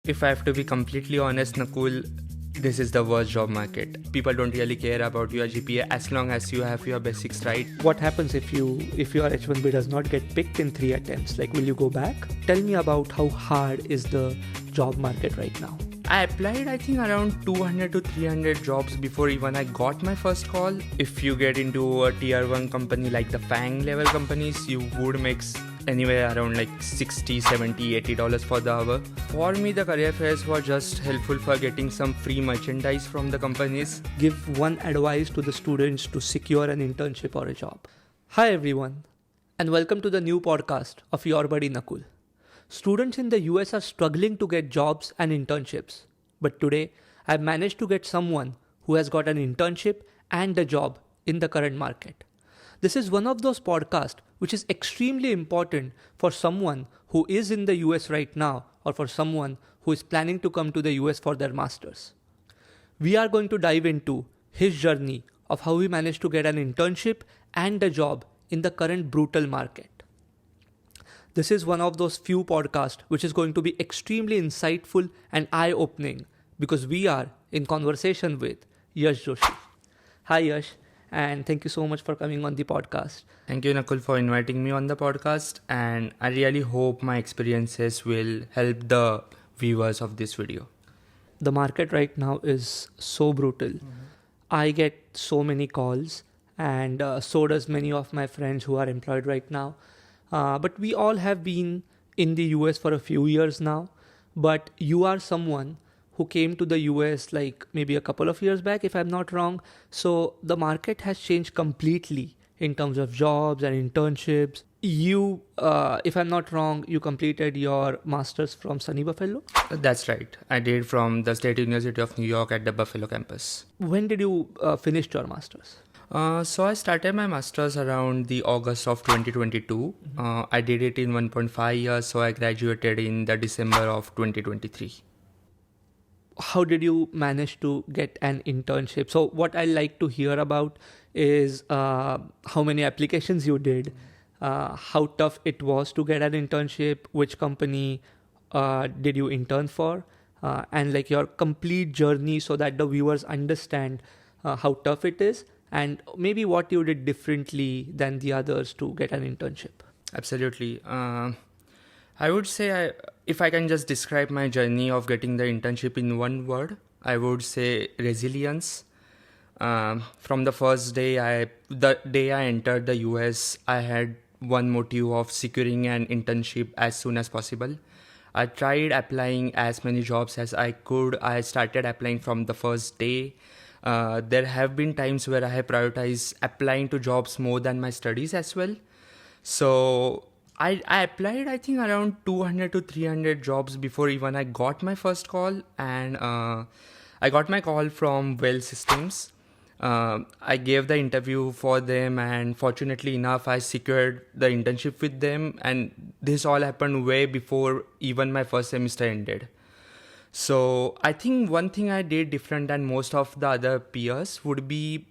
If I have to be completely honest, Nakul, this is the worst job market. People don't really care about your GPA as long as you have your basics right. What happens if your H1B does not get picked in 3 attempts? Like, will you go back? Tell me about how hard is the job market right now. I applied, I think, around 200 to 300 jobs before even I got my first call. If you get into a tier 1 company like the FANG level companies, you would make anywhere around like $60, $70, $80 for the hour. For me, the career fairs were just helpful for getting some free merchandise from the companies. Give one advice to the students to secure an internship or a job. Hi everyone, and welcome to the new podcast of your buddy Nakul. Students in the US are struggling to get jobs and internships, but today I've managed to get someone who has got an internship and a job in the current market. This is one of those podcasts which is extremely important for someone who is in the US right now or for someone who is planning to come to the US for their masters. We are going to dive into his journey of how he managed to get an internship and a job in the current brutal market. This is one of those few podcasts which is going to be extremely insightful and eye-opening because we are in conversation with Yash Joshi. Hi Yash, and thank you so much for coming on the podcast. Thank you, Nakul, for inviting me on the podcast, and I really hope my experiences will help the viewers of this video. The market right now is so brutal. I get so many calls, and so does many of my friends who are employed right now. But we all have been in the US for a few years now. But you are someone who came to the US like maybe a couple of years back, if I'm not wrong. So the market has changed completely in terms of jobs and internships. You, if I'm not wrong, you completed your master's from sunny Buffalo? That's right. I did from the State University of New York at the Buffalo campus. When did you finish your master's? So I started my master's around the August of 2022. I did it in 1.5 years, so I graduated in the December of 2023. How did you manage to get an internship? So what I like to hear about is how many applications you did, how tough it was to get an internship, which company did you intern for, and like your complete journey so that the viewers understand how tough it is and maybe what you did differently than the others to get an internship. Absolutely. I would say if I can just describe my journey of getting the internship in one word, I would say resilience. From the first day, the day I entered the US, I had one motive of securing an internship as soon as possible. I tried applying as many jobs as I could. I started applying from the first day. There have been times where I have prioritized applying to jobs more than my studies as well. So I applied, I think, around 200 to 300 jobs before even I got my first call. And I got my call from Well Systems. I gave the interview for them, and fortunately enough, I secured the internship with them. And this all happened way before even my first semester ended. So I think one thing I did different than most of the other peers would be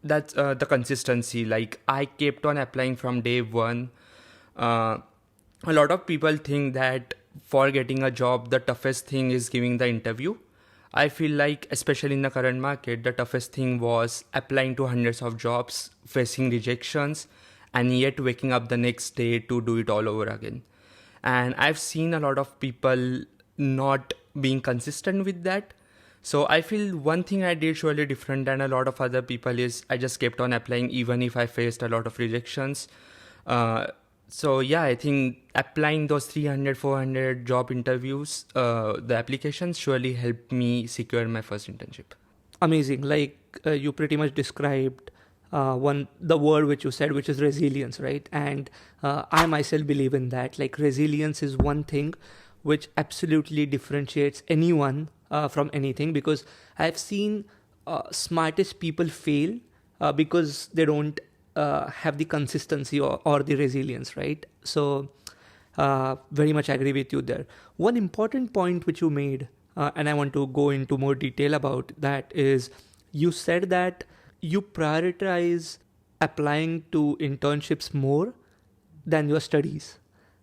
that the consistency. Like, I kept on applying from day one. A lot of people think that for getting a job, the toughest thing is giving the interview. I feel like, especially in the current market, the toughest thing was applying to hundreds of jobs, facing rejections, and yet waking up the next day to do it all over again. And I've seen a lot of people not being consistent with that. So I feel one thing I did surely different than a lot of other people is I just kept on applying even if I faced a lot of rejections. So yeah, I think applying those 300, 400 job interviews, the applications surely helped me secure my first internship. Amazing. Like you pretty much described the word which you said, which is resilience, right? And I myself believe in that. Like, resilience is one thing which absolutely differentiates anyone from anything, because I've seen smartest people fail because they don't have the consistency or the resilience, right? So very much agree with you there. One important point which you made, and I want to go into more detail about that, is you said that you prioritize applying to internships more than your studies.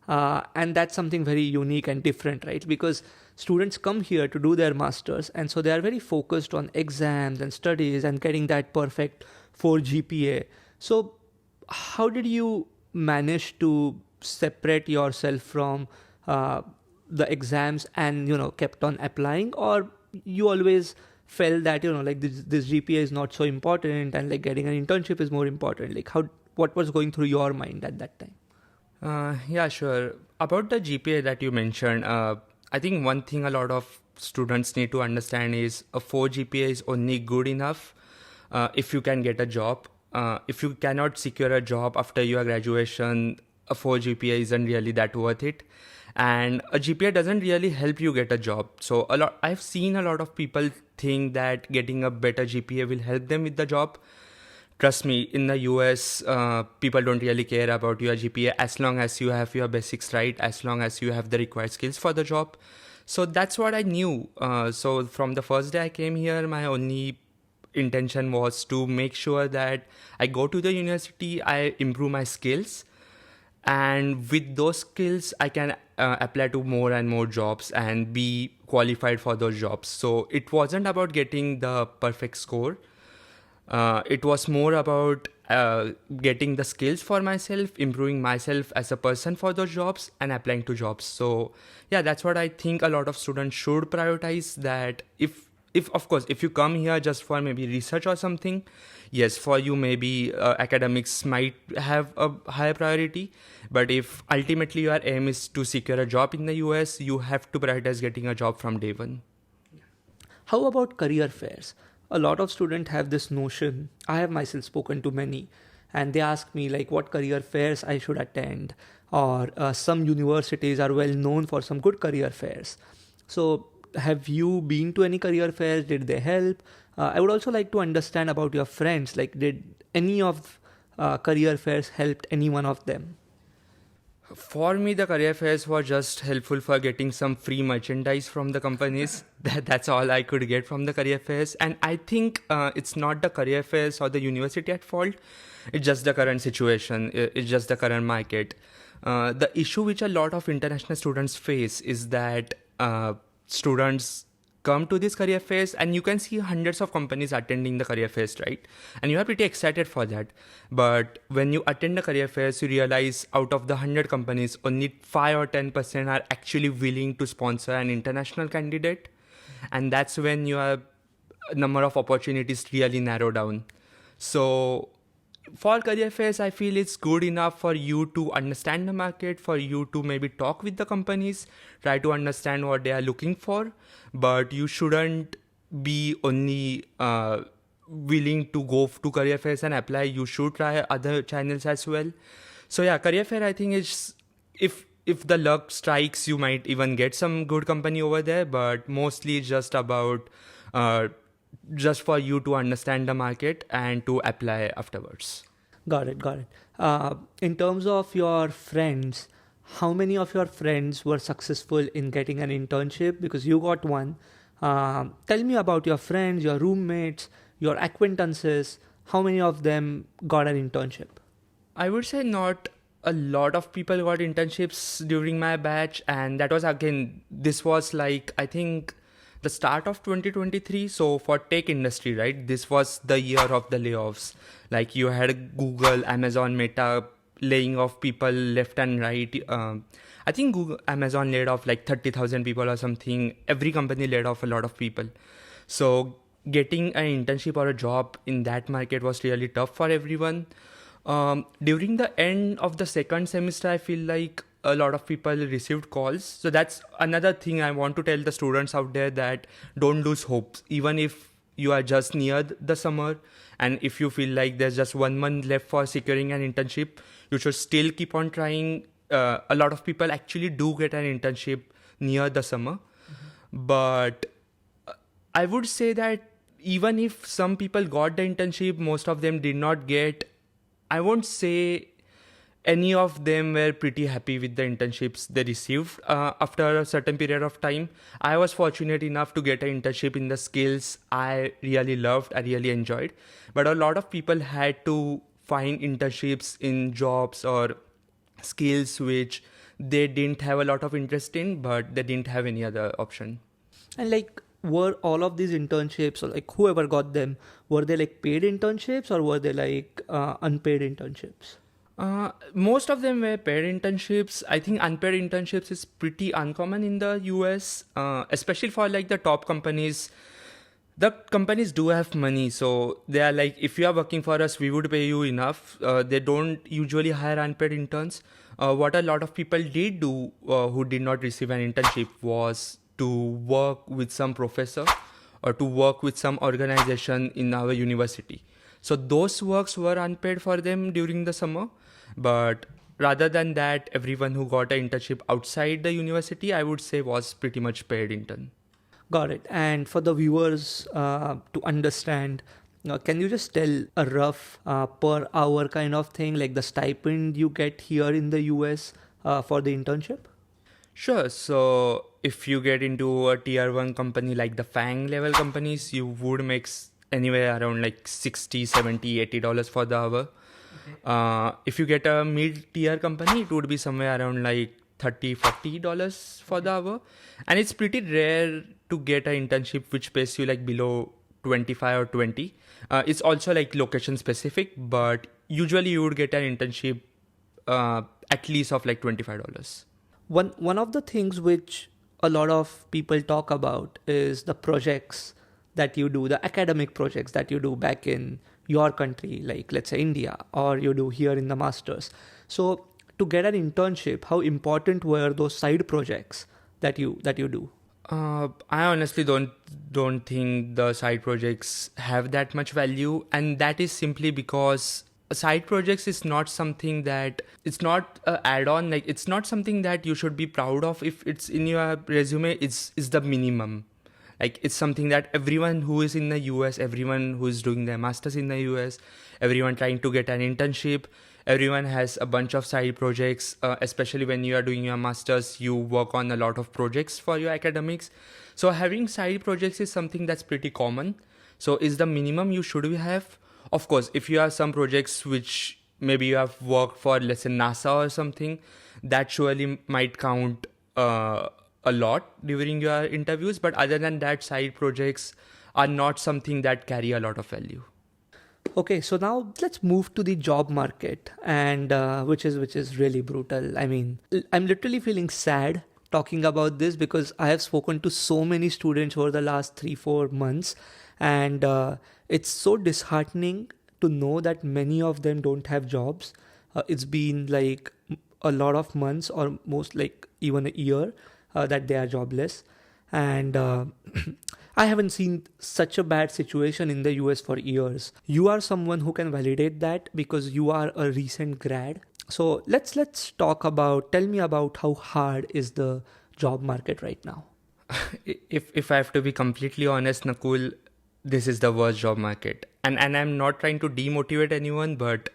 And that's something very unique and different, right? Because students come here to do their masters, and so they are very focused on exams and studies and getting that perfect 4 GPA. So how did you manage to separate yourself from uh, the exams and kept on applying, or you always felt that like this GPA is not so important and like getting an internship is more important? Like how, what was going through your mind at that time? Yeah, sure. About the GPA that you mentioned, I think one thing a lot of students need to understand is a 4 GPA is only good enough if you can get a job. If you cannot secure a job after your graduation, a 4 GPA isn't really that worth it. And a GPA doesn't really help you get a job. So I've seen a lot of people think that getting a better GPA will help them with the job. Trust me, in the US, people don't really care about your GPA as long as you have your basics right, as long as you have the required skills for the job. So that's what I knew. So from the first day I came here, my only intention was to make sure that I go to the university, I improve my skills, and with those skills I can apply to more and more jobs and be qualified for those jobs. So it wasn't about getting the perfect score. It was more about getting the skills for myself, improving myself as a person for those jobs, and applying to jobs. So yeah, that's what I think a lot of students should prioritize. That if of course, if you come here just for maybe research or something, yes, for you maybe academics might have a higher priority. But if ultimately your aim is to secure a job in the US, you have to prioritize getting a job from day one. How about career fairs? A lot of students have this notion. I have myself spoken to many, and they ask me like what career fairs I should attend, or some universities are well known for some good career fairs. So have you been to any career fairs? Did they help? I would also like to understand about your friends. Like, did any of career fairs helped any one of them? For me, the career fairs were just helpful for getting some free merchandise from the companies. That's all I could get from the career fairs. And I think it's not the career fairs or the university at fault. It's just the current situation. It's just the current market. The issue which a lot of international students face is that students come to this career fairs and you can see hundreds of companies attending the career fairs, right? And you are pretty excited for that. But when you attend the career fairs, you realize out of the 100 companies, only 5 or 10% are actually willing to sponsor an international candidate. And that's when your number of opportunities really narrow down. So for career fairs, I feel it's good enough for you to understand the market, for you to maybe talk with the companies, try to understand what they are looking for, but you shouldn't be only willing to go to career fairs and apply. You should try other channels as well. So yeah, career fair I think is, if the luck strikes, you might even get some good company over there, but mostly it's just about just for you to understand the market and to apply afterwards. Got it, got it. In terms of your friends, how many of your friends were successful in getting an internship? Because you got one. Tell me about your friends, your roommates, your acquaintances. How many of them got an internship? I would say not a lot of people got internships during my batch, and that was again, this was like, I think the start of 2023. So for tech industry, right, this was the year of the layoffs. Like you had Google, Amazon, Meta laying off people left and right. I think Amazon laid off like 30,000 people or something. Every company laid off a lot of people. So getting an internship or a job in that market was really tough for everyone. During the end of the second semester, I feel like a lot of people received calls. So that's another thing I want to tell the students out there, that don't lose hopes. Even if you are just near the summer and if you feel like there's just 1 month left for securing an internship, you should still keep on trying. A lot of people actually do get an internship near the summer. But I would say that even if some people got the internship, most of them did not get. I won't say any of them were pretty happy with the internships they received after a certain period of time. I was fortunate enough to get an internship in the skills I really loved, I really enjoyed. But a lot of people had to find internships in jobs or skills which they didn't have a lot of interest in, but they didn't have any other option. And like, were all of these internships, or like whoever got them, were they like paid internships, or were they like unpaid internships? Most of them were paid internships. I think unpaid internships is pretty uncommon in the US, especially for like the top companies. The companies do have money, so they are like, if you are working for us, we would pay you enough. They don't usually hire unpaid interns. What a lot of people did do who did not receive an internship was to work with some professor or to work with some organization in our university. So those works were unpaid for them during the summer. But rather than that, everyone who got an internship outside the university, I would say, was pretty much paid intern. Got it. And for the viewers to understand, can you just tell a rough per hour kind of thing, like the stipend you get here in the US for the internship? Sure. So if you get into a tier 1 company like the FANG level companies, you would make anywhere around like 60, 70, $80 for the hour. If you get a mid-tier company, it would be somewhere around like $30, $40 for the hour. And it's pretty rare to get an internship which pays you like below 25 or 20. It's also like location specific, but usually you would get an internship at least of like $25. One of the things which a lot of people talk about is the projects that you do, the academic projects that you do back in your country, like let's say India, or you do here in the masters. So to get an internship, how important were those side projects that you do? I honestly don't think the side projects have that much value, and that is simply because side projects is not something that, it's not a add-on. Like, it's not something that you should be proud of. If it's in your resume, it's the minimum. Like, it's something that everyone who is in the US, everyone who is doing their masters in the US, everyone trying to get an internship, everyone has a bunch of side projects. Especially when you are doing your masters, you work on a lot of projects for your academics. So having side projects is something that's pretty common. So is the minimum you should have. Of course, if you have some projects which maybe you have worked for, let's say NASA or something, that surely might count a lot during your interviews. But other than that, side projects are not something that carry a lot of value. Okay, so now let's move to the job market, and which is really brutal. I mean, I'm literally feeling sad talking about this because I have spoken to so many students over the last 3-4 months, and it's so disheartening to know that many of them don't have jobs. It's been like a lot of months, or most like even a year, that they are jobless, and I haven't seen such a bad situation in the US for years. You are someone who can validate that because you are a recent grad. So let's tell me about how hard is the job market right now. If I have to be completely honest, Nakul, this is the worst job market. And I'm not trying to demotivate anyone, but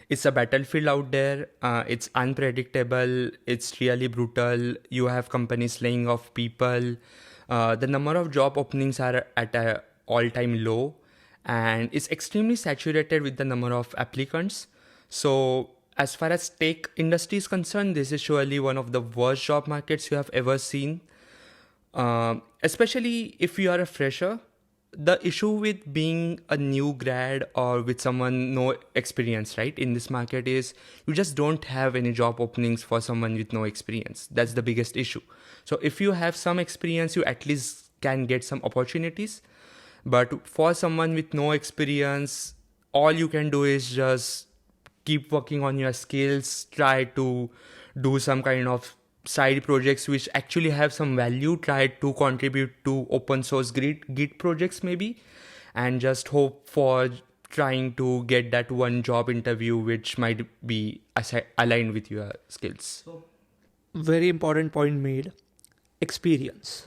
it's a battlefield out there. It's unpredictable. It's really brutal. You have companies laying off people. The number of job openings are at an all-time low, and it's extremely saturated with the number of applicants. So as far as tech industry is concerned, this is surely one of the worst job markets you have ever seen. Especially if you are a fresher. The issue with being a new grad or with someone no experience, right, in this market is you just don't have any job openings for someone with no experience. That's the biggest issue. So if you have some experience, you at least can get some opportunities. But for someone with no experience, all you can do is just keep working on your skills, try to do some kind of side projects which actually have some value, try to contribute to open source Git projects maybe, and just hope for trying to get that one job interview which might be aligned with your skills. So, very important point made. Experience.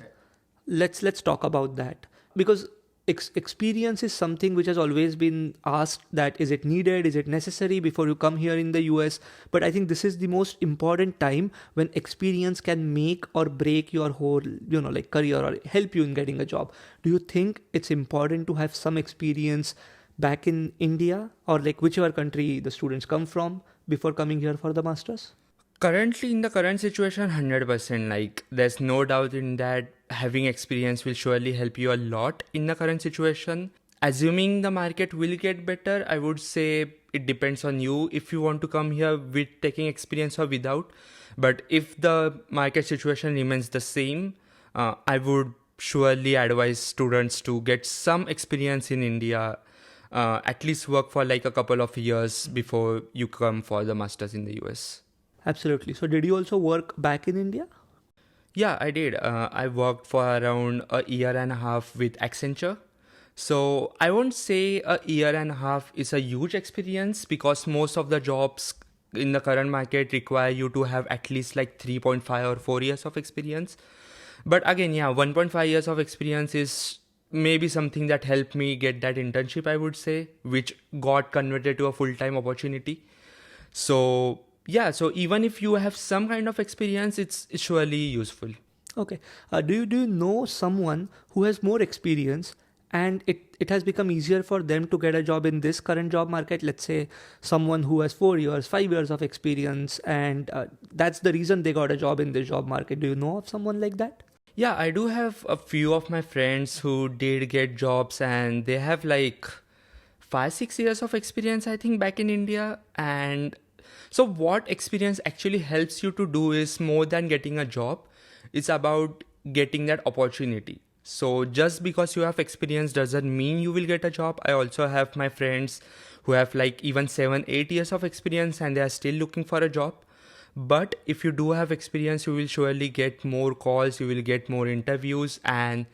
Let's talk about that, because experience is something which has always been asked, that is it needed, is it necessary before you come here in the US. But I think this is the most important time when experience can make or break your whole like career, or help you in getting a job. Do you think it's important to have some experience back in India, or like whichever country the students come from, before coming here for the masters? Currently, in the current situation, 100%. Like, there's no doubt in that having experience will surely help you a lot in the current situation. Assuming the market will get better, I would say it depends on you if you want to come here with taking experience or without. But if the market situation remains the same, I would surely advise students to get some experience in India, at least work for like a couple of years before you come for the masters in the US. Absolutely. So, did you also work back in India? Yeah, I did. I worked for around a year and a half with Accenture. So I won't say a year and a half is a huge experience because most of the jobs in the current market require you to have at least like 3.5 or 4 years of experience. But again, yeah, 1.5 years of experience is maybe something that helped me get that internship, I would say, which got converted to a full-time opportunity. So yeah, so even if you have some kind of experience, it's surely useful. Okay. Do you know someone who has more experience and it has become easier for them to get a job in this current job market? Let's say someone who has 4 years, 5 years of experience, and that's the reason they got a job in this job market. Do you know of someone like that? Yeah, I do have a few of my friends who did get jobs and they have like 5, 6 years of experience, I think, back in India. And so, what experience actually helps you to do is more than getting a job, it's about getting that opportunity. So, just because you have experience doesn't mean you will get a job. I also have my friends who have like even 7, 8 years of experience and they are still looking for a job. But if you do have experience, you will surely get more calls, you will get more interviews, and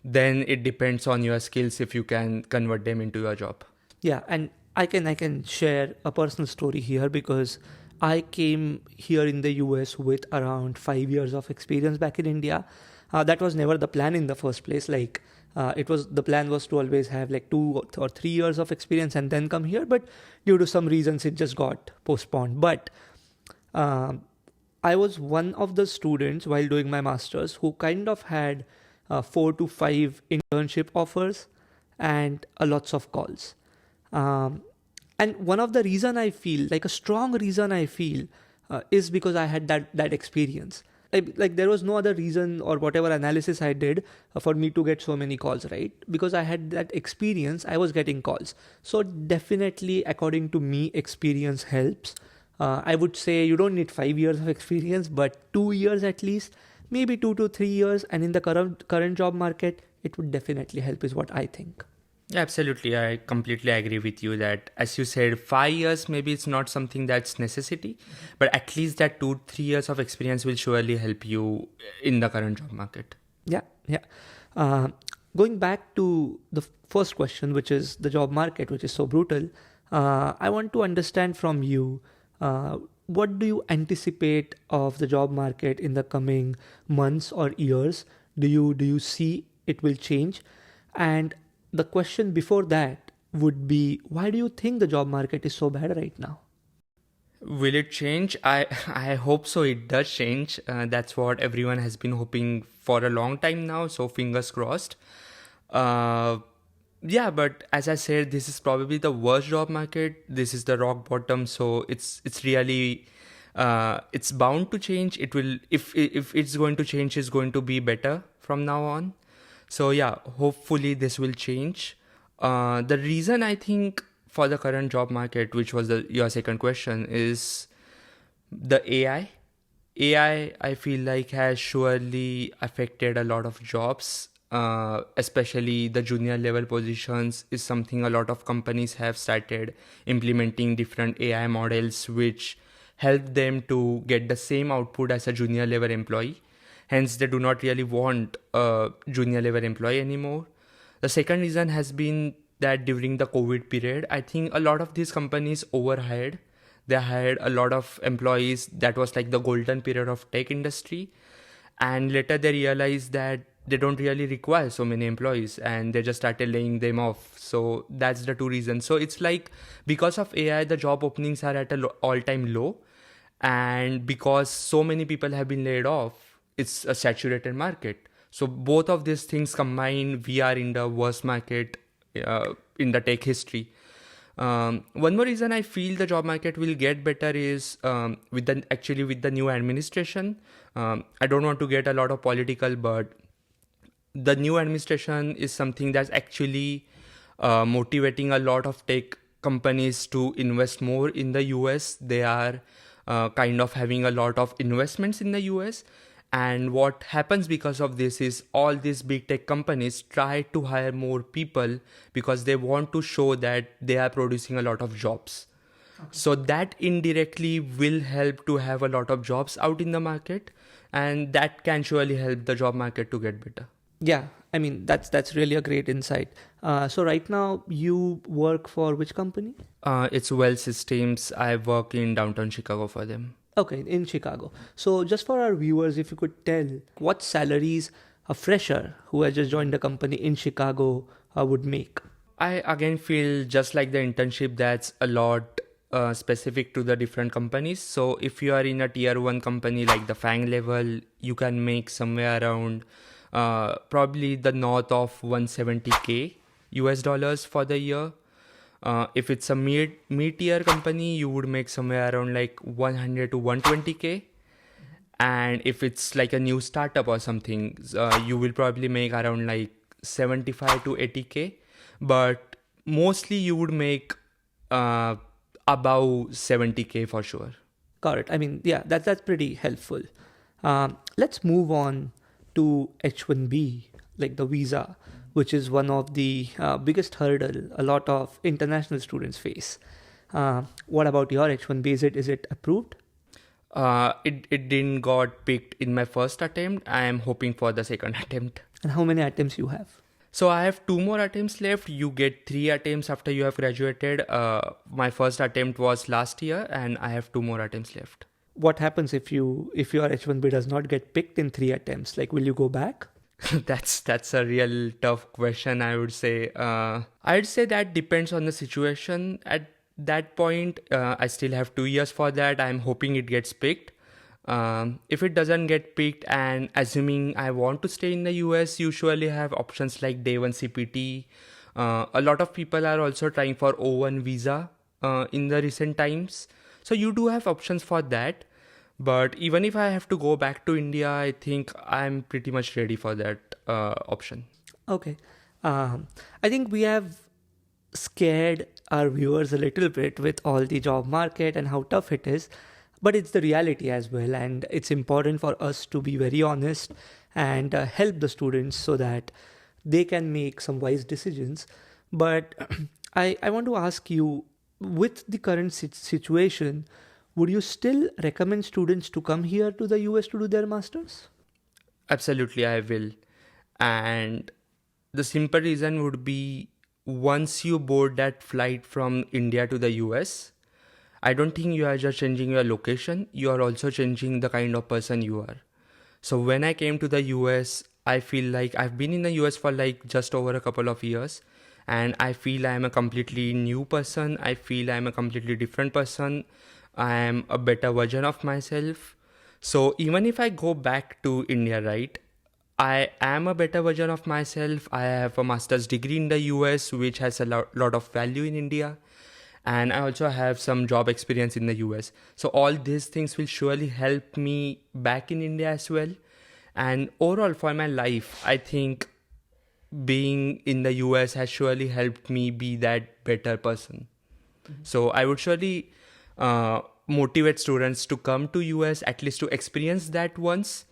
then it depends on your skills if you can convert them into your job. Yeah, and I can share a personal story here because I came here in the US with around 5 years of experience back in India. That was never the plan in the first place. Like the plan was to always have like 2 or 3 years of experience and then come here. But due to some reasons, it just got postponed. But um, I was one of the students while doing my masters who kind of had 4 to 5 internship offers and lots of calls. Um, and one of the reason I feel like a strong reason I feel is because I had that experience. Like there was no other reason or whatever analysis I did for me to get so many calls, right? Because I had that experience, I was getting calls. So definitely, according to me, experience helps. I would say you don't need 5 years of experience, but 2 years at least, maybe 2 to 3 years, and in the current job market, it would definitely help, is what I think. Absolutely, I completely agree with you that, as you said, 5 years maybe it's not something that's necessity, but at least that 2, 3 years of experience will surely help you in the current job market. Yeah, yeah. Uh, Going back to the first question, which is the job market, which is so brutal, I want to understand from you what do you anticipate of the job market in the coming months or years? Do you see it will change? And the question before that would be, why do you think the job market is so bad right now? Will it change? I hope so. It does change. That's what everyone has been hoping for a long time now. So fingers crossed. Uh, yeah, but as I said, this is probably the worst job market. This is the rock bottom. So it's really it's bound to change. It will if it's going to change, it's going to be better from now on. So yeah, hopefully this will change. The reason I think for the current job market, which was your second question, is the AI. I feel like has surely affected a lot of jobs, especially the junior level positions. Is something a lot of companies have started implementing different AI models, which help them to get the same output as a junior level employee. Hence, they do not really want a junior level employee anymore. The second reason has been that during the COVID period, I think a lot of these companies overhired. They hired a lot of employees. That was like the golden period of tech industry. And later they realized that they don't really require so many employees and they just started laying them off. So that's the two reasons. So it's like because of AI, the job openings are at an all-time low. And because so many people have been laid off, it's a saturated market. So both of these things combined, we are in the worst market in the tech history. One more reason I feel the job market will get better is with the new administration. I don't want to get a lot of political, but the new administration is something that's actually motivating a lot of tech companies to invest more in the US. They are kind of having a lot of investments in the US. And what happens because of this is all these big tech companies try to hire more people because they want to show that they are producing a lot of jobs. So that indirectly will help to have a lot of jobs out in the market, and that can surely help the job market to get better. Yeah, I mean that's really a great insight. So right now you work for which company? It's Well Systems. I work in downtown Chicago for them. Okay, in Chicago. So just for our viewers, if you could tell what salaries a fresher who has just joined the company in Chicago would make. I again feel just like the internship, that's a lot specific to the different companies. So if you are in a tier 1 company like the FANG level, you can make somewhere around probably the north of 170K US dollars for the year. If it's a mid tier company, you would make somewhere around like 100 to 120K. And if it's like a new startup or something, you will probably make around like 75 to 80K. But mostly you would make above 70K for sure. Got it. I mean, yeah, that's pretty helpful. Let's move on to H1B, like the visa, which is one of the biggest hurdle a lot of international students face. What about your H1B? Is it approved? It didn't got picked in my first attempt. I am hoping for the second attempt. And how many attempts you have? So I have 2 more attempts left. You get 3 attempts after you have graduated. My first attempt was last year, and I have 2 more attempts left. What happens if your H1B does not get picked in 3 attempts? Like, will you go back? That's a real tough question, I would say. I'd say that depends on the situation. At that point, I still have 2 years for that. I'm hoping it gets picked. If it doesn't get picked, and assuming I want to stay in the US, you usually have options like Day 1 CPT. A lot of people are also trying for O1 visa in the recent times. So you do have options for that. But even if I have to go back to India, I think I'm pretty much ready for that option. Okay. I think we have scared our viewers a little bit with all the job market and how tough it is. But it's the reality as well. And it's important for us to be very honest and help the students so that they can make some wise decisions. But I want to ask you, with the current situation, would you still recommend students to come here to the US to do their masters? Absolutely, I will. And the simple reason would be, once you board that flight from India to the US, I don't think you are just changing your location, you are also changing the kind of person you are. So when I came to the US, I feel like I've been in the US for like just over a couple of years, and I feel I am a completely new person. I feel I am a completely different person. I am a better version of myself. So even if I go back to India, right, I am a better version of myself. I have a master's degree in the US, which has a lot of value in India. And I also have some job experience in the US. So all these things will surely help me back in India as well. And overall for my life, I think being in the US has surely helped me be that better person. Mm-hmm. So I would surely motivate students to come to US, at least to experience that once,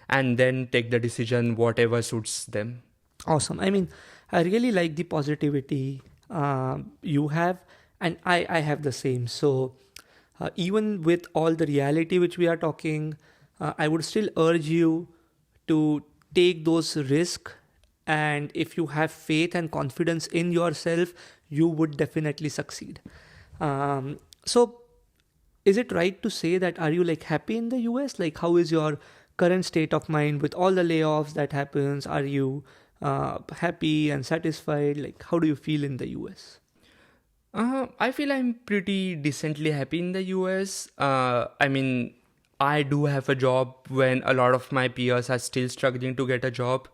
and then take the decision whatever suits them. Awesome. I mean, I really like the positivity you have, and I have the same. So even with all the reality which we are talking, I would still urge you to take those risks. And if you have faith and confidence in yourself, you would definitely succeed. So is it right to say that, are you like happy in the US? Like, how is your current state of mind with all the layoffs that happens? Are you happy and satisfied? Like, how do you feel in the US? I feel I'm pretty decently happy in the US. I mean, I do have a job when a lot of my peers are still struggling to get a job.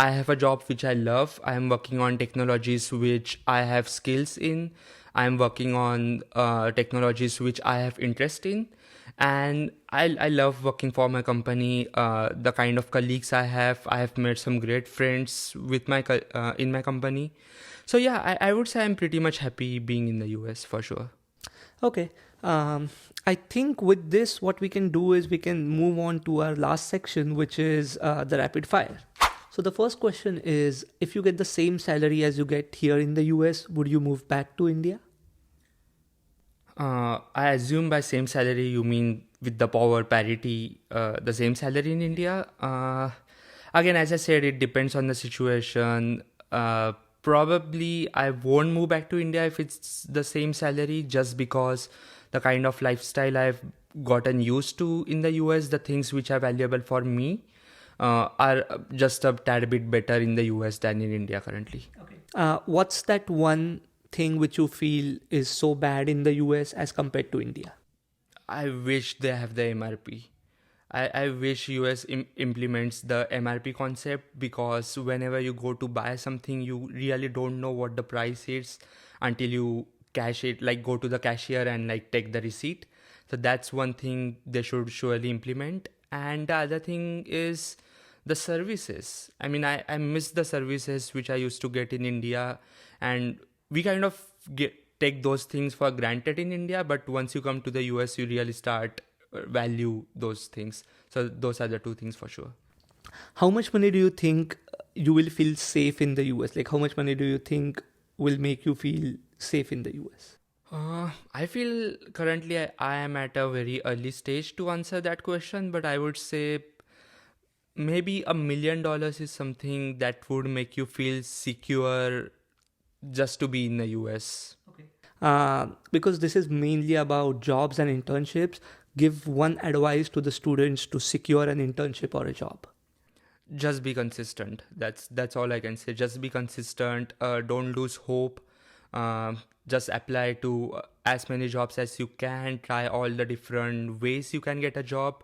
I have a job which I love. I am working on technologies which I have skills in. I am working on technologies which I have interest in. And I love working for my company. The kind of colleagues I have made some great friends with in my company. So yeah, I would say I'm pretty much happy being in the US for sure. Okay. I think with this, what we can do is we can move on to our last section, which is the rapid fire. So the first question is, if you get the same salary as you get here in the US, would you move back to India? I assume by same salary you mean with the power parity, the same salary in India. Again, as I said, it depends on the situation. Probably I won't move back to India if it's the same salary, just because the kind of lifestyle I've gotten used to in the US, the things which are valuable for me, are just a tad bit better in the US than in India currently. What's that one thing which you feel is so bad in the US as compared to India? I wish they have the MRP. I wish US implements the MRP concept, because whenever you go to buy something, you really don't know what the price is until you cash it, like go to the cashier and like take the receipt. So that's one thing they should surely implement. And the other thing is the services. I mean, I miss the services which I used to get in India, and we kind of take those things for granted in India, but once you come to the US, you really start value those things. So those are the two things for sure. How much money do you think you will feel safe in the US? Like, how much money do you think will make you feel safe in the US? I feel currently I am at a very early stage to answer that question, but I would say maybe $1 million is something that would make you feel secure just to be in the US. Because this is mainly about jobs and internships, give one advice to the students to secure an internship or a job. Just be consistent. That's all I can say. Just be consistent. Don't lose hope. Just apply to as many jobs as you can. Try all the different ways you can get a job.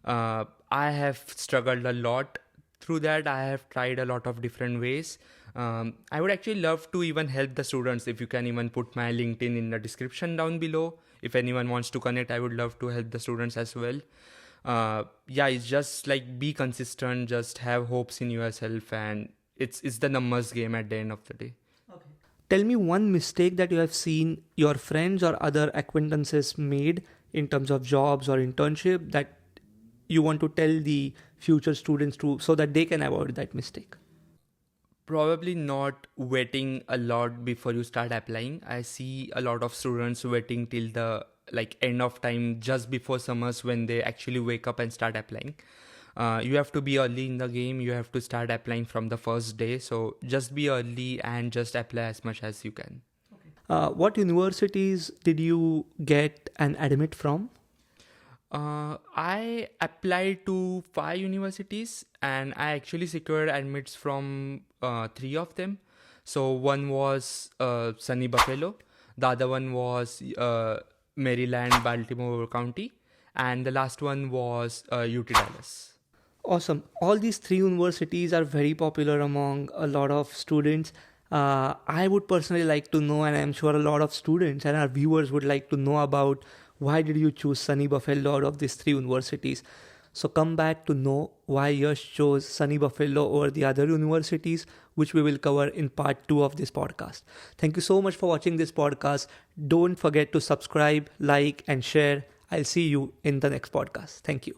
I have struggled a lot through that. I have tried a lot of different ways. I would actually love to even help the students. If you can even put my LinkedIn in the description down below. If anyone wants to connect, I would love to help the students as well. Yeah, it's just like be consistent, just have hopes in yourself, and it's the numbers game at the end of the day. Tell me one mistake that you have seen your friends or other acquaintances made in terms of jobs or internship that you want to tell the future students to, so that they can avoid that mistake. Probably not waiting a lot before you start applying. I see a lot of students waiting till the end of time, just before summers, when they actually wake up and start applying. You have to be early in the game. You have to start applying from the first day. So just be early and just apply as much as you can. What universities did you get an admit from? I applied to 5 universities, and I actually secured admits from 3 of them. So one was sunny Buffalo, the other one was Maryland, Baltimore County, and the last one was UT Dallas. Awesome. All these three universities are very popular among a lot of students. I would personally like to know, and I'm sure a lot of students and our viewers would like to know about, why did you choose Sunny Buffalo out of these three universities? So come back to know why Yash chose Sunny Buffalo over the other universities, which we will cover in part 2 of this podcast. Thank you so much for watching this podcast. Don't forget to subscribe, like, and share. I'll see you in the next podcast. Thank you.